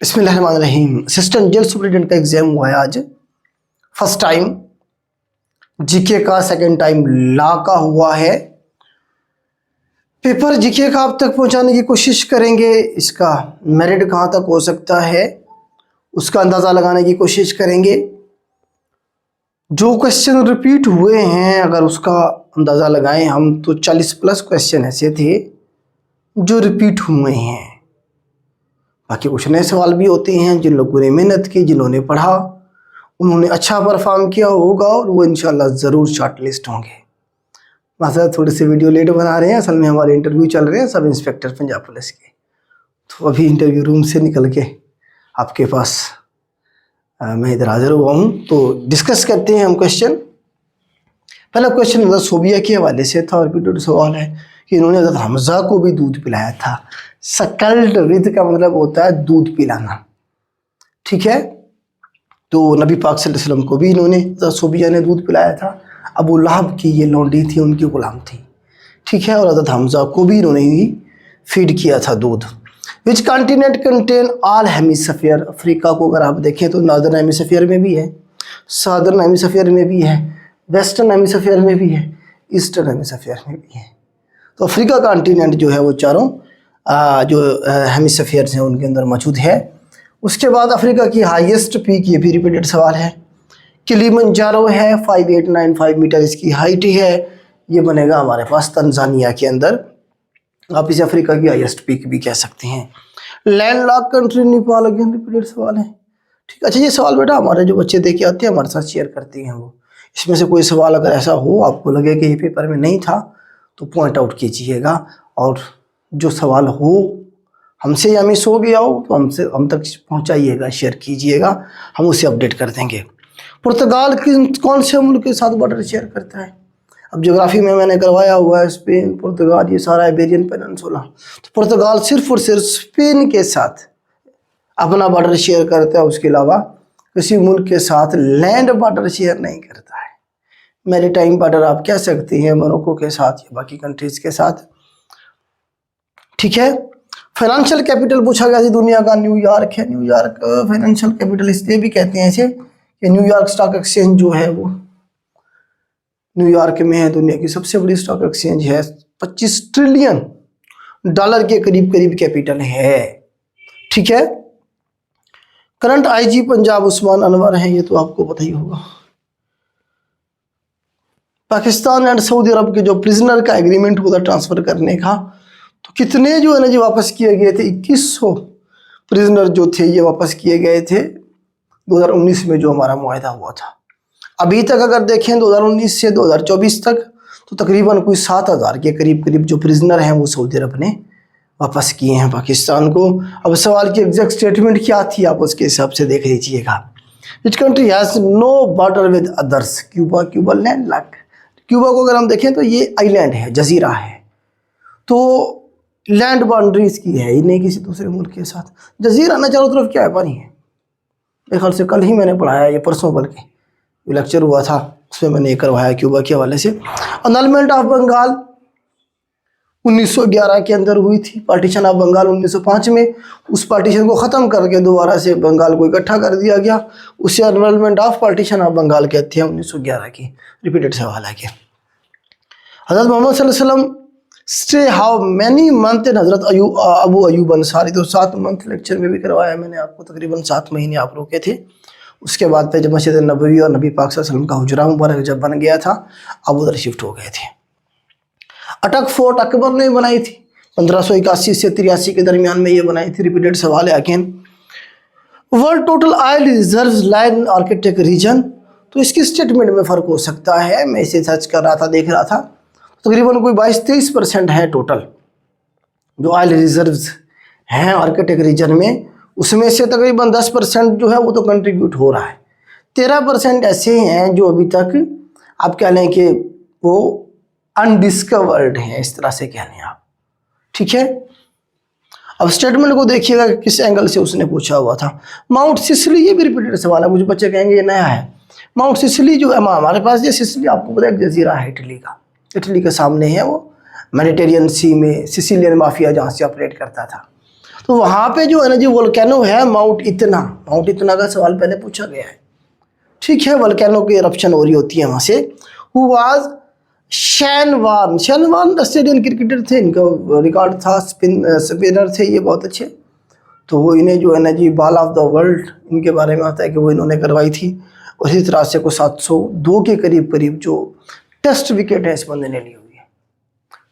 बिस्मिल्लाहिर्रहमानिर्रहीम। Assistant jail superintendent का exam हुआ है आज। फर्स्ट टाइम जीके का, सेकंड टाइम लॉ का हुआ है। पेपर जीके का आप तक पहुंचाने की कोशिश करेंगे। इसका मेरिट कहां तक हो सकता है उसका अंदाज़ा लगाने की कोशिश करेंगे। जो क्वेश्चन रिपीट हुए हैं अगर उसका अंदाज़ा लगाएं हम तो 40 प्लस क्वेश्चन ऐसे थे जो रिपीट हुए हैं। बाकी कुछ नए सवाल भी होते हैं। जिन लोगों ने मेहनत की, जिन्होंने पढ़ा, उन्होंने अच्छा परफॉर्म किया होगा और वो इंशाल्लाह ज़रूर शॉर्ट लिस्ट होंगे। मासा थोड़े से वीडियो लेट बना रहे हैं, असल में हमारे इंटरव्यू चल रहे हैं सब इंस्पेक्टर पंजाब पुलिस के। तो अभी इंटरव्यू रूम से निकल के आपके पास मैं इधर हाजिर हुआ हूँ। तो डिस्कस करते हैं हम क्वेश्चन। पहला क्वेश्चन हज़रत सोबिया के हवाले से था और रिपीटेड सवाल है कि इन्होंने हज़रत हमज़ा को भी दूध पिलाया था। सकल्ड विद का मतलब होता है दूध पिलाना, ठीक है। तो नबी पाक सल्लल्लाहु अलैहि वसल्लम को भी इन्होंने, हज़रत सोबिया ने दूध पिलाया था। अबू लहब की ये लौंडी थी, उनकी गुलाम थी, ठीक है। और हज़रत हमज़ा को भी इन्होंने ही फीड किया था दूध। Which continent contain all hemisphere. Africa को अगर आप देखें तो नॉर्दर्न हेमिस्फीयर में भी है, साउदर्न हेमिस्फीयर में भी है, वेस्टर्न हेमिस्फीयर में भी है, ईस्टर्न हेमिस्फीयर में भी है। तो अफ्रीका कॉन्टिनेंट जो है वो चारों जो हेमिस्फीयर्स हैं उनके अंदर मौजूद है। उसके बाद अफ्रीका की हाईएस्ट पीक, ये भी रिपीटेड सवाल है, किलिमंजारो है। 5895 मीटर इसकी हाइट है। ये बनेगा हमारे पास तंजानिया के अंदर। आप इसे अफ्रीका की हाईएस्ट पीक भी कह सकते हैं। Land lock country Nepal, again repeated सवाल है, ठीक है। अच्छा, ये सवाल बेटा हमारे जो बच्चे दे के आते हैं हमारे साथ शेयर करते हैं वो। इसमें से कोई सवाल अगर ऐसा हो आपको लगे कि ये पेपर में नहीं था तो पॉइंट आउट कीजिएगा। और जो सवाल हो हमसे या मिस हो गया हो तो हम तक पहुंचाइएगा, शेयर कीजिएगा, हम उसे अपडेट कर देंगे। पुर्तगाल कौन से मुल्क के साथ बॉर्डर शेयर करता है? अब ज्योग्राफी में मैंने करवाया हुआ है, स्पेन, पुर्तगाल, ये सारा इबेरियन पेनिनसुला। तो पुर्तगाल सिर्फ और सिर्फ स्पेन के साथ अपना बॉर्डर शेयर करता है, उसके अलावा किसी मुल्क के साथ लैंड बॉर्डर शेयर नहीं करता है। मैरीटाइम बॉर्डर आप कह सकते हैं मोरक्को के साथ या बाकी कंट्रीज के साथ, ठीक है। फाइनेंशियल कैपिटल पूछा गया थी दुनिया का, न्यूयॉर्क है। न्यूयॉर्क फाइनेंशियल कैपिटल इसलिए भी कहते हैं ऐसे कि न्यूयॉर्क स्टॉक एक्सचेंज जो है वो न्यूयॉर्क में है। दुनिया की सबसे बड़ी स्टॉक एक्सचेंज है। 25 ट्रिलियन डॉलर के करीब करीब कैपिटल है, ठीक है। करंट आईजी पंजाब उस्मान अनवर हैं, ये तो आपको पता ही होगा। पाकिस्तान एंड सऊदी अरब के जो प्रिजनर का एग्रीमेंट हुआ था ट्रांसफर करने का, तो कितने जो है ना जी वापस किए गए थे? 2100 प्रिजनर जो थे ये वापस किए गए थे 2019 में जो हमारा मुआहदा हुआ था। अभी तक अगर देखें 2019 से 2024 तक तो तकरीबन कोई 7000 के करीब करीब जो प्रिजनर हैं वो सऊदी अरब ने वापस किए हैं पाकिस्तान को। अब सवाल की एग्जैक्ट स्टेटमेंट क्या थी आप उसके हिसाब से देख लीजिएगा। Which country has no border with others? Cuba. Cuba land lock. Cuba को अगर हम देखें तो ये आइलैंड है, जजीरा है, तो लैंड बाउंड्री इसकी है ही नहीं किसी दूसरे मुल्क के साथ। जजीरा ना चारों तरफ क्या है? पानी है। मेरे ख्याल से कल ही मैंने पढ़ाया, ये परसों बल्कि लेक्चर हुआ था उसमें मैंने ये करवाया क्यूबा के हवाले से। अनलमेंट ऑफ बंगाल 1911 के अंदर हुई थी। पार्टीशन ऑफ बंगाल 1905 में, उस पार्टीशन को ख़त्म करके दोबारा से बंगाल को इकट्ठा कर दिया गया। उसे annulment of partition of Bengal कहते हैं 1911 की। रिपीटेड सवाल है कि हज़रत मोहम्मद सल्लल्लाहु अलैहि वसल्लम stay how many month in हज़रत अबू अयूब अंसारी। तो 7 मंथ लेक्चर में भी करवाया मैंने आपको, तकरीबन 7 महीने आप रुके थे। उसके बाद फिर जब मस्जिद नबवी और नबी पाक सल्लल्लाहु अलैहि वसल्लम का हुजरा मुबारक जब बन गया था अब उधर शिफ्ट हो गए थे। अटक फोर्ट अकबर ने बनाई थी 1581 से 83 के दरमियान में ये बनाई थी। रिपीटेड सवाल है again. World total oil reserves lie in Arctic region. तो इसकी स्टेटमेंट में फ़र्क हो सकता है। मैं इसे सर्च कर रहा था, देख रहा था, तकरीबन कोई 22-23% है टोटल जो ऑयल रिजर्व्स हैं आर्कटिक रीजन में। उसमें से तकरीबन 10% जो है वो तो कंट्रीब्यूट हो रहा है। 13% ऐसे हैं जो अभी तक आप कह लें कि वो अनडिस्कवर्ड हैं, इस तरह से कह लें आप, ठीक है। अब स्टेटमेंट को देखिएगा किस एंगल से उसने पूछा हुआ था। माउंट सिसिली, ये भी रिपीटेड सवाल है, मुझे बच्चे कहेंगे ये नया है। माउंट सिसिली जो है हमारे पास, ये सिसिली आपको पता है जजीरा है इटली का, इटली के सामने है वो, मेडिटेरियन सी में सिसिलियन माफिया जहाँ से ऑपरेट करता था। तो वहाँ पे जो है ना जी वोल्केनो है माउंट इतना का सवाल पहले पूछा गया है। ठीक है, वोल्केनो की इरप्शन हो रही होती है वहाँ से। Who was Shane Warne Australian cricketer थे, इनका रिकॉर्ड था, स्पिनर थे ये बहुत अच्छे। तो वो इन्हें जो है ना जी बॉल ऑफ द वर्ल्ड इनके बारे में आता है कि वो इन्होंने करवाई थी। उसी तरह से को 702 के करीब जो टेस्ट विकेट है इस बंदे ने ली हुई है।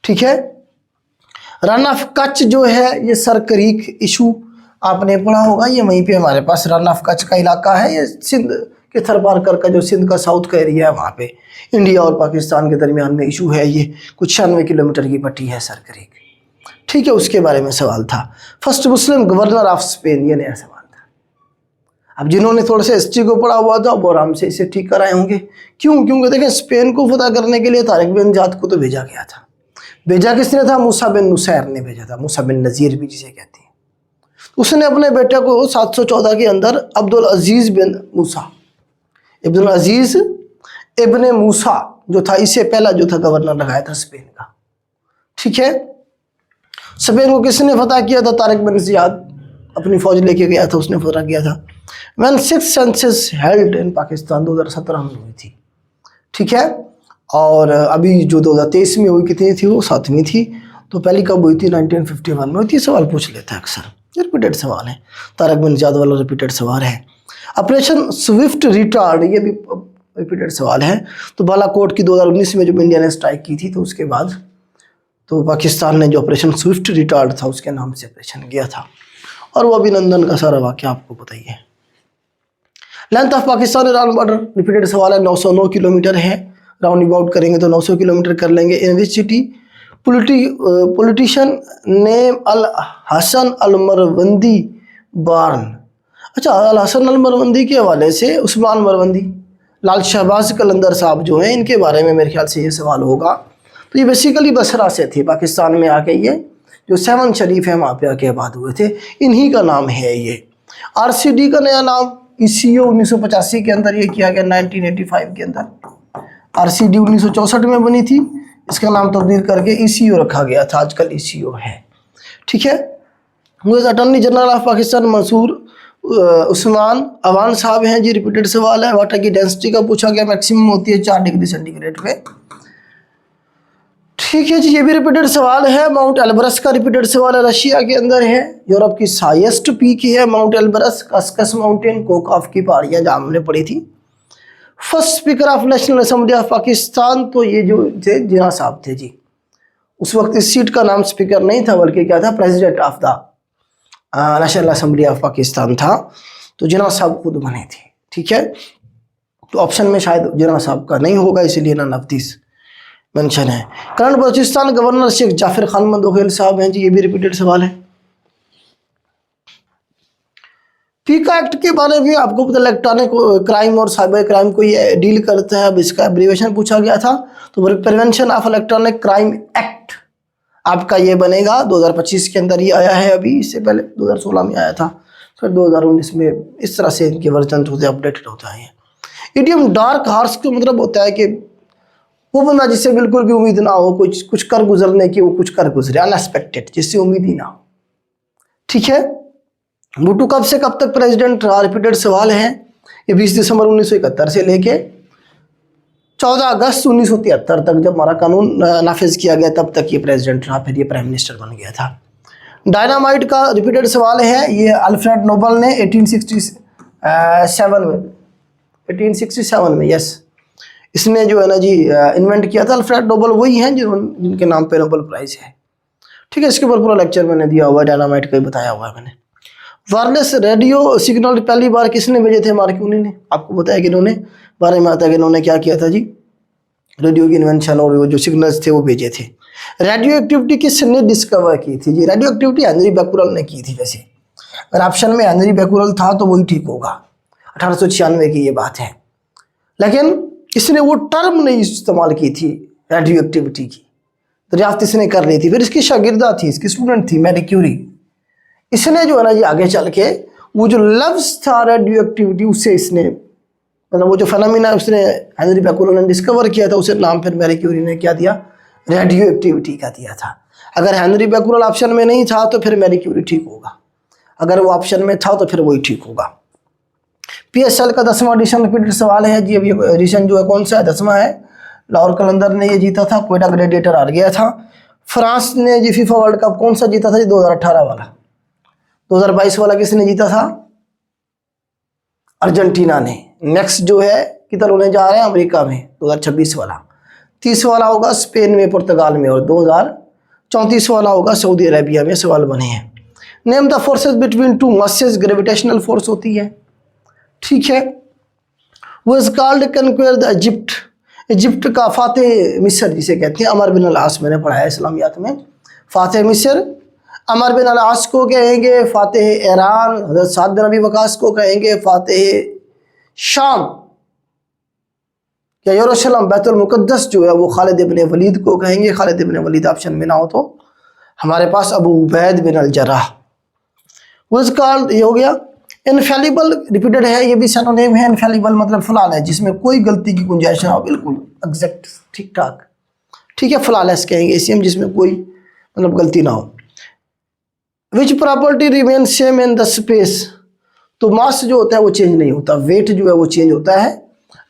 ठीक है, रन ऑफ कच्छ जो है ये सर क्रीक इशू आपने पढ़ा होगा, ये वहीं पे हमारे पास रन ऑफ कच्छ का इलाका है। ये सिंध के थरपारकर का जो सिंध का साउथ का एरिया है वहाँ पे इंडिया और पाकिस्तान के दरमियान में इशू है। ये कुछ 96 किलोमीटर की पट्टी है सर क्रीक। ठीक है, उसके बारे में सवाल था। First Muslim governor of Spain, ये नया सवाल था। अब जिन्होंने थोड़ा सा हिस्ट्री को पढ़ा हुआ था वो आराम से इसे ठीक कराए होंगे। क्यों? क्योंकि देखें स्पेन को फतह करने के लिए तारिक बिन ज़ियाद को तो भेजा गया था। भेजा किसने था? मूसा बिन नुसैर ने भेजा था, मूसा बिन नज़ीर भी जिसे कहते हैं। उसने अपने बेटे को 714 के अंदर अब्दुल अजीज़ इब्ने मूसा जो था, इससे पहला जो था गवर्नर लगाया था स्पेन का। ठीक है, स्पेन को किसने फतह किया था? तारिक बिन ज़ियाद अपनी फौज लेके गया था, उसने फतह किया था। When 6th census held in Pakistan 2017 में हुई थी। ठीक है, और अभी जो 2023 में हुई कितनी थी? वो 7वीं थी। तो पहली कब हुई थी? 1951 में हुई थी। सवाल पूछ लेता है अक्सर, रिपीटेड सवाल है, तारिक बिन ज़ियाद वाला रिपीटेड सवाल है। ऑपरेशन स्विफ्ट रिटार्ड, ये भी रिपीटेड सवाल है। तो बालाकोट की 2019 में जब इंडिया ने स्ट्राइक की थी तो उसके बाद तो पाकिस्तान ने जो ऑपरेशन स्विफ्ट रिटार्ड था उसके नाम से ऑपरेशन किया था, और वो अभिनंदन का सारा वाक्य आपको पता ही है। Length of Pakistan Iran border, repeated सवाल है, 909 किलोमीटर है। राउंड अबाउट करेंगे तो 900 किलोमीटर कर लेंगे। इन विच सिटी पॉलिटिशियन नेम अल हसन अल मरवंदी बार्न। अच्छा, अल हसन अल मरवंदी के हवाले से उस्मान मरवंदी, लाल शहबाज कलंदर साहब जो हैं, इनके बारे में मेरे ख्याल से ये सवाल होगा। तो ये बेसिकली बसरा से थे, पाकिस्तान में आके ये जो 7 शरीफ है वहाँ पे आके आबाद हुए थे, इन्हीं का नाम है ये। RCD का नया नाम ECO 1985 के अंदर ये किया गया, 1985 के अंदर। RCD 1964 में बनी थी, इसका नाम तब्दील करके ECO रखा गया था, आजकल ECO है। ठीक है, attorney general of Pakistan Mansoor Usman Awan साहब हैं जी। रिपीटेड सवाल है। वाटर की डेंसिटी का पूछा गया, मैक्सिमम होती है 4 डिग्री सेंटीग्रेड पे। ठीक है जी, ये भी रिपीटेड सवाल है। माउंट एल्बरस का रिपीटेड सवाल है, रशिया के अंदर है। यूरोप की हाईएस्ट पीक है माउंट एल्बरस, कस्कस माउंटेन, कोकाफ की पहाड़ियाँ जहाँ हमने पढ़ी थी। First speaker of national assembly of Pakistan, तो ये जो थे जिना साहब थे जी। उस वक्त इस सीट का नाम स्पीकर नहीं था बल्कि क्या था? President of the national assembly of Pakistan था। तो जिना साहब खुद बने थे। ठीक है, तो ऑप्शन में शायद जिना साहब का नहीं होगा, इसलिए ना नफ्तीस मेंशन है। करंट बलूचिस्तान गवर्नर शेख जाफर खान मंदोखेल साहब हैं जी। ये भी रिपीटेड सवाल है। पीका एक्ट के बारे में आपको पता, इलेक्ट्रॉनिक क्राइम और साइबर क्राइम को ये डील करता है। अब इसका एब्रीविएशन पूछा गया था, तो prevention of electronic crime act आपका ये बनेगा। 2025 के अंदर ये आया है, अभी इससे पहले 2016 में आया था, फिर 2019 में। इस तरह से इनके वर्जन होते अपडेटेड होता है। इडियम डार्क हॉर्स का मतलब होता है कि वो बंदा जिससे बिल्कुल भी उम्मीद ना हो, कुछ कर गुजरने की, वो कुछ कर गुजरे, अनएक्सपेक्टेड, जिससे उम्मीद ही ना हो। ठीक है, भुट्टो कब से कब तक प्रेसिडेंट रहा? रिपीटेड सवाल है। ये 20 दिसंबर 1971 से लेके 14 अगस्त 1973 तक, जब हमारा कानून नाफिज किया गया तब तक ये प्रेसिडेंट रहा, फिर ये प्राइम मिनिस्टर बन गया था। डायनामाइट का रिपीटेड सवाल है। ये अल्फ्रेड नोबल ने 1867 में यस, इसने जो है ना जी इन्वेंट किया था। अल्फ्रेड नोबल वही हैं जिनके नाम पे नोबल प्राइज है। ठीक है, इसके ऊपर पूरा लेक्चर मैंने दिया हुआ है, डायनामाइट का ही बताया हुआ है मैंने। वायरलेस रेडियो सिग्नल पहली बार किसने भेजे थे? मार्कोनी ने। आपको बताया कि इन्होंने बारे में आता है कि इन्होंने क्या किया था जी, रेडियो की इन्वेंशन और वो जो सिग्नल्स थे वो भेजे थे। रेडियो एक्टिविटी किसने डिस्कवर की थी जी? रेडियो एक्टिविटी हेनरी बैकुरल ने की थी। वैसे अगर ऑप्शन में हेनरी बैकुरल था तो वही ठीक होगा, 1896 की ये बात है। लेकिन इसने वो टर्म नहीं इस्तेमाल की थी रेडियो एक्टिविटी की, दरियाफ्त इसने कर ली थी। फिर इसकी शागिर्दा थी, इसकी स्टूडेंट थी मैरी क्यूरी। इसने जो है ना जी आगे चल के वो जो लफ्ज़ था रेडियो एक्टिविटी, उससे इसने मतलब वो जो फेनोमेना उसने हेनरी बैकुरल ने डिस्कवर किया था, उसे नाम फिर मैरी क्यूरी ने क्या दिया? रेडियो एक्टिविटी का दिया था। अगर हेनरी बैकुरल ऑप्शन में नहीं था तो फिर मैरी क्यूरी ठीक होगा। अगर वो ऑप्शन में था तो फिर वही ठीक होगा। PSL का 10वां एडिशन रिपीटेड सवाल है जी। अब ये एडिशन जो है कौन सा है, 10वां है। लाहौर कलंदर ने ये जीता था, क्वेटा ग्लेडिएटर हार गया था। फ्रांस ने जी फीफा वर्ल्ड कप कौन सा जीता था जी, 2018 वाला। 2022 वाला किसने जीता था, अर्जेंटीना ने। नेक्स्ट जो है किधर होने जा रहे हैं, अमेरिका में, 2026 वाला। 30 वाला होगा स्पेन में, पुर्तगाल में, और 2034 वाला होगा सऊदी अरेबिया में। सवाल बने हैं। Name the forces between two masses, gravitational force होती है, ठीक है। वो is called कन्क्वेयर the Egypt, Egypt का फातेह मिस्र जिसे कहते हैं, अमर बिन अल आस, मैंने पढ़ा है इस्लामियात में। फातेह मिस्र, अमर बिन अल आस को कहेंगे फातेह ईरान, हज़रत साद बिन अबी वकास को कहेंगे फातेह शाम, या यरूशलेम बैतुल मुकद्दस जो है वो खालिद इब्न वलीद को कहेंगे। खालिद इब्न वलीद ऑप्शन में ना हो तो हमारे पास अबू उबैद बिन अल जर्राह। वो इज कॉल्ड, ये हो गया। इनफेलिबल रिपीटेड है, ये भी सिनोनिम है। इनफेलिबल मतलब फ्लॉलेस, जिसमें कोई गलती की गुंजाइश ना हो, बिल्कुल एग्जैक्ट, ठीक ठाक, ठीक है। फ्लॉलेस कहेंगे इसे हम, जिसमें कोई मतलब गलती ना हो। Which property remain same in the space, तो मास जो होता है वो चेंज नहीं होता, वेट जो है वो चेंज होता है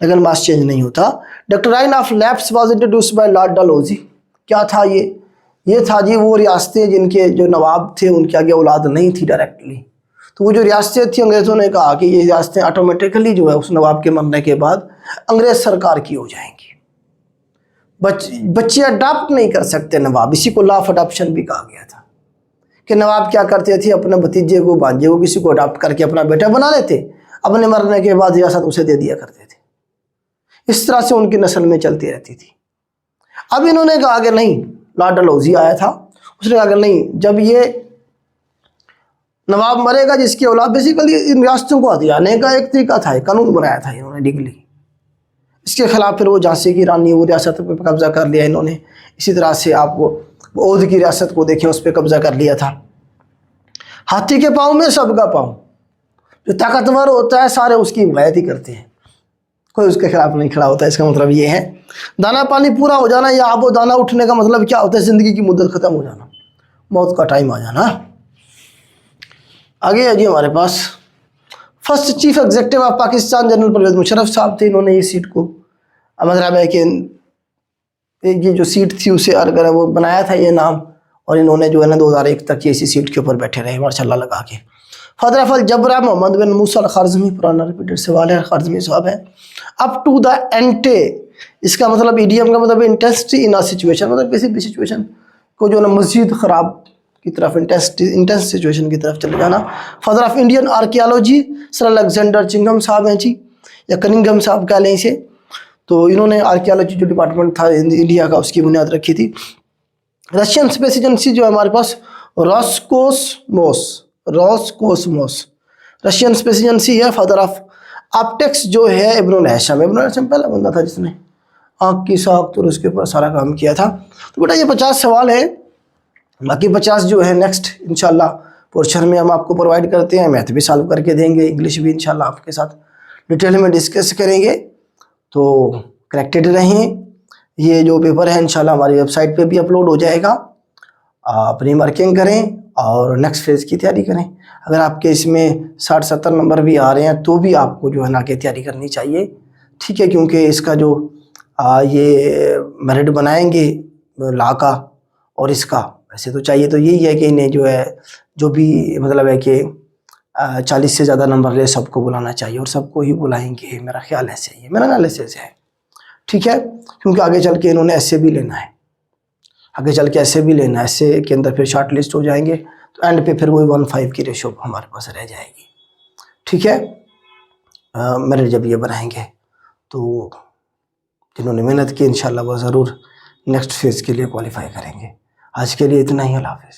लेकिन मास चेंज नहीं होता। Doctrine of lapse was introduced by Lord Dalhousie. क्या था ये था जी वो रियासतें जिनके जो नवाब थे उनके आगे औलाद नहीं थी डायरेक्टली, तो वो जो रियासतें थी अंग्रेज़ों ने कहा कि ये रियासतें ऑटोमेटिकली जो है उस नवाब के मरने के बाद अंग्रेज़ सरकार की हो जाएंगी। बच्चे अडाप्ट नहीं कर सकते नवाब, इसी को लॉ ऑफ अडॉप्शन भी कहा गया था कि नवाब क्या करते थे, अपने भतीजे को भांजे को किसी को अडॉप्ट करके अपना बेटा बना लेते, अपने मरने के बाद रियासत उसे दे दिया करते थे। इस तरह से उनकी नस्ल में चलती रहती थी। अब इन्होंने कहा कि नहीं, लॉर्ड डलहौजी आया था, उसने कहा कि नहीं, जब ये नवाब मरेगा जिसकी औलाद, बेसिकली इन रियासतों को हथियाने का एक तरीका था, कानून बनाया था इन्होंने लीगली। इसके खिलाफ फिर वो झांसी की रानी वो रियासत पर कब्जा कर लिया इन्होंने। इसी तरह से आप वो ओध की रियासत को देखें, उस पर कब्जा कर लिया था। हाथी के पाँव में सबका पाँव, जो ताकतवर होता है सारे उसकी हिमायत ही करते हैं, कोई उसके खिलाफ नहीं खड़ा होता। इसका मतलब ये है। दाना पानी पूरा हो जाना या आबो दाना उठने का मतलब क्या होता है, ज़िंदगी की मुद्दत ख़त्म हो जाना, मौत का टाइम आ जाना। आगे है जी हमारे पास first chief executive of Pakistan general Pervez Musharraf साहब थे। इन्होंने ये सीट को मतलब है कि ये जो सीट थी उसे अगर वो बनाया था ये नाम, और इन्होंने जो है ना 2001 तक ये इसी सीट के ऊपर बैठे रहे माशाल्लाह लगा के। फादर ऑफ अल जबरा मोहम्मद बिन मूसा अल खारज़मी, पुराना रिपीटेड सवाल है, खारज़मी साहब है। अप टू द एंटे, इसका मतलब ईडीएम का मतलब इंटेंसिटी इन अ सिचुएशन, मतलब किसी भी सिचुएशन को जो है ना मज़ीद ख़राब की तरफ, इंटेंस सिचुएशन की तरफ चले जाना। Father of Indian archaeology sir Alexander Cunningham साहब हैं जी, या कनिंगम साहब कह लें इसे। तो इन्होंने आर्कियोलॉजी जो डिपार्टमेंट था इंडिया का उसकी बुनियाद रखी थी। रशियन स्पेस एजेंसी जो है हमारे पास रॉसकोसमोस रशियन स्पेस एजेंसी है। फादर ऑफ ऑप्टिक्स जो है इब्नुल हैशम, इब्नुल हैशम पहला बंदा था जिसने आँख की साख्त और उसके ऊपर सारा काम किया था। तो बेटा ये 50 सवाल है, बाकी 50 जो है नेक्स्ट इंशाल्लाह पोर्शन में हम आपको प्रोवाइड करते हैं। मैथ भी सॉल्व करके देंगे, इंग्लिश भी इंशाल्लाह आपके साथ डिटेल में डिस्कस करेंगे। तो कनेक्टेड रहें। ये जो पेपर है इंशाल्लाह हमारी वेबसाइट पे भी अपलोड हो जाएगा। अपनी मार्किंग करें और नेक्स्ट फेज़ की तैयारी करें। अगर आपके इसमें 60-70 नंबर भी आ रहे हैं तो भी आपको जो है ना कि तैयारी करनी चाहिए, ठीक है, क्योंकि इसका जो ये मेरिट बनाएंगे लॉ का और इसका, वैसे तो चाहिए तो यही है कि इन्हें जो है जो भी मतलब है कि 40 से ज़्यादा नंबर ले सबको बुलाना चाहिए, और सबको ही बुलाएंगे, मेरा ख्याल ऐसे ही है, मेरा एनालिसिस है, ठीक है। क्योंकि आगे चल के इन्होंने ऐसे भी लेना है, आगे चल के ऐसे भी लेना है, ऐसे के अंदर फिर शॉर्ट लिस्ट हो जाएंगे, तो एंड पे फिर वही 1:5 की रेशो हमारे पास रह जाएगी, ठीक है। मेरिट जब ये बनाएंगे तो जिन्होंने मेहनत की इंशाल्लाह वो ज़रूर नेक्स्ट फेज़ के लिए क्वालिफाई करेंगे। आज के लिए इतना ही, अल्लाह हाफ़िज़।